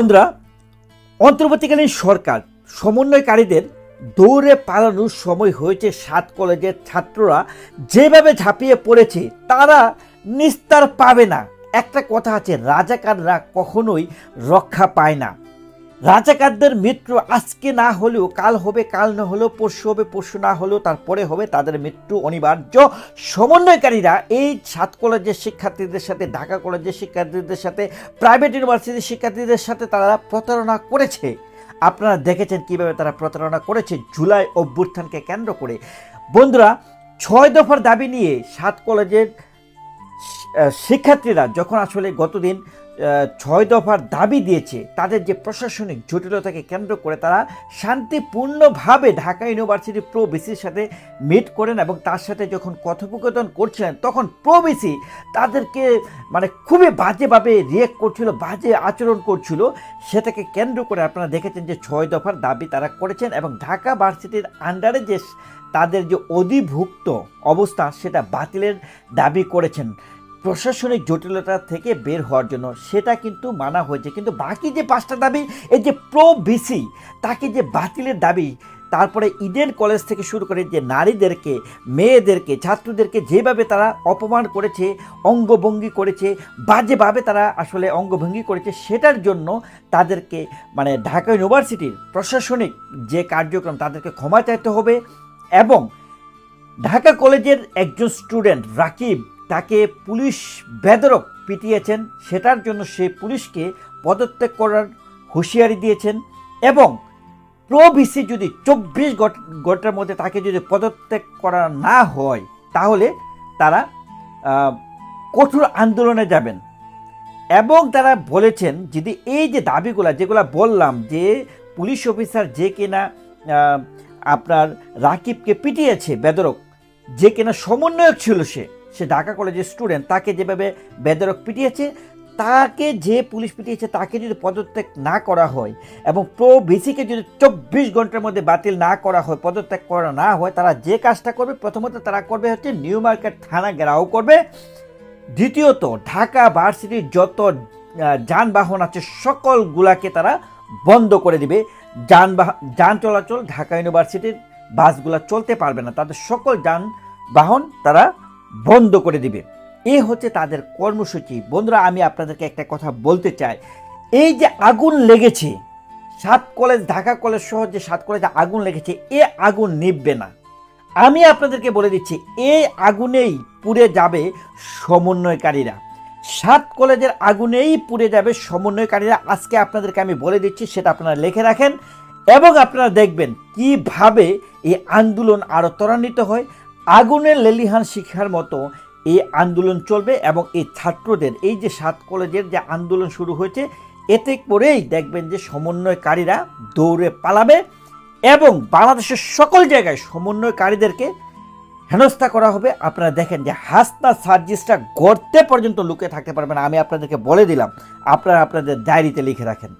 বন্ধুরা, অন্তর্বর্তীকালীন সরকার সমন্বয়কারীদের দৌড়ে পালানোর সময় হয়েছে। 7 কলেজের ছাত্ররা যেভাবে ঝাঁপিয়ে পড়েছে তারা নিস্তার পাবে না। একটা কথা আছে, রাজাকাররা কখনোই রক্ষা পায় না। রাজাকারদের মৃত্যু আজকে না হলেও কাল হবে, কাল না হলেও পরশু হবে, পরশু না হলেও তারপরে হবে, তাদের মৃত্যু অনিবার্য। সমন্বয়কারীরা এই 7 কলেজের শিক্ষার্থীদের সাথে, ঢাকা কলেজের শিক্ষার্থীদের সাথে, প্রাইভেট ইউনিভার্সিটির শিক্ষার্থীদের সাথে তারা প্রতারণা করেছে। আপনারা দেখেছেন কিভাবে তারা প্রতারণা করেছে জুলাই অভ্যুত্থানকে কেন্দ্র করে। বন্ধুরা, 6 দফার দাবি নিয়ে 7 কলেজের শিক্ষার্থীরা যখন আসলে গতদিন 6 দফার দাবি দিয়েছে, তাদের যে প্রশাসনিক জটিলতাকে কেন্দ্র করে তারা শান্তিপূর্ণভাবে ঢাকা ইউনিভার্সিটি প্রো-ভিসির সাথে মিট করেন এবং তার সাথে যখন কথোপকথন করছিলেন তখন প্রো-ভিসি তাদেরকে খুবই বাজেভাবে রিয়েক্ট করছিল, বাজে আচরণ করছিল। সেটাকে কেন্দ্র করে আপনারা দেখেছেন যে 6 দফার দাবি তারা করেছেন এবং ঢাকা ভার্সিটির আন্ডারে যে তাদের যে অধিভুক্ত অবস্থা সেটা বাতিলের দাবি করেছেন প্রশাসনিক জটিলতা থেকে বের হওয়ার জন্য। সেটা কিন্তু মানা হয়েছে, কিন্তু বাকি যে 5টা দাবি, এই যে প্রো-ভিসি তাকে যে বাতিলের দাবি, তারপরে ইডেন কলেজ থেকে শুরু করে যে নারীদেরকে, মেয়েদেরকে, ছাত্রদেরকে যেভাবে তারা অপমান করেছে, অঙ্গভঙ্গি করেছে, বাজেভাবে তারা আসলে অঙ্গভঙ্গি করেছে, সেটার জন্য তাদেরকে ঢাকা ইউনিভার্সিটির প্রশাসনিক যে কার্যক্রম তাদেরকে ক্ষমা চাইতে হবে। এবং ঢাকা কলেজের একজন স্টুডেন্ট রাকিব, তাকে পুলিশ বেধড়ক পিটিয়েছেন, সেটার জন্য সেই পুলিশকে পদত্যাগ করার হুঁশিয়ারি দিয়েছেন। এবং প্রো-ভিসি যদি 24 ঘন্টার মধ্যে তাকে যদি পদত্যাগ করা না হয় তাহলে তারা কঠোর আন্দোলনে যাবেন। এবং তারা বলেছেন যদি এই যে দাবিগুলা যেগুলা বললাম, যে পুলিশ অফিসার যে কিনা আপনার রাকিবকে পিটিয়েছে বেধড়ক, যে কিনা সমন্বয়ক ছিল, সে ঢাকা কলেজের স্টুডেন্ট, তাকে যেভাবে বেধড়ক পিটিয়েছে, তাকে যে পুলিশ পিটিয়েছে তাকে যদি পদত্যাগ না করা হয় এবং প্রো-ভিসিকে যদি 24 ঘন্টার মধ্যে বাতিল না করা হয়, পদত্যাগ করা না হয়, তারা যে কাজটা করবে, প্রথমত তারা করবে হচ্ছে নিউ মার্কেট থানা ঘেরাও করবে। দ্বিতীয়ত ঢাকা ভার্সিটির যত যানবাহন আছে সকলগুলাকে তারা বন্ধ করে দিবে। যান চলাচল ঢাকা ইউনিভার্সিটির বাসগুলা চলতে পারবে না, তাদের সকল যানবাহন তারা বন্ধ করে দিবে। এই হচ্ছে তাদের কর্মসূচি। বন্ধুরা, আমি আপনাদেরকে একটা কথা বলতে চাই, এই যে আগুন লেগেছে 7 কলেজ, ঢাকা কলেজ সহ যে 7 কলেজে আগুন লেগেছে, এ আগুন নিভবে না। আমি আপনাদেরকে বলে দিচ্ছি, এই আগুনেই পুড়ে যাবে সমন্বয়কারীরা। 7 কলেজের আগুনেই পুড়ে যাবে সমন্বয়কারীরা। আজকে আপনাদেরকে আমি বলে দিচ্ছি, সেটা আপনারা লিখে রাখেন এবং আপনারা দেখবেন কিভাবে এই আন্দোলন আরও ত্বরান্বিত হয়। আগুনের লেলিহান শিখার মতো এই আন্দোলন চলবে এবং এই ছাত্রদের এই যে 7 কলেজের যে আন্দোলন শুরু হয়েছে, এতে করেই দেখবেন যে সমন্বয়কারীরা দৌড়ে পালাবে এবং বাংলাদেশের সকল জায়গায় সমন্বয়কারীদেরকে হেনস্থা করা হবে। আপনারা দেখেন যে হাসনা সার্জিসটা গর্তে পর্যন্ত লুকিয়ে থাকতে পারবে না। আমি আপনাদেরকে বলে দিলাম, আপনারা আপনাদের ডায়েরিতে লিখে রাখেন।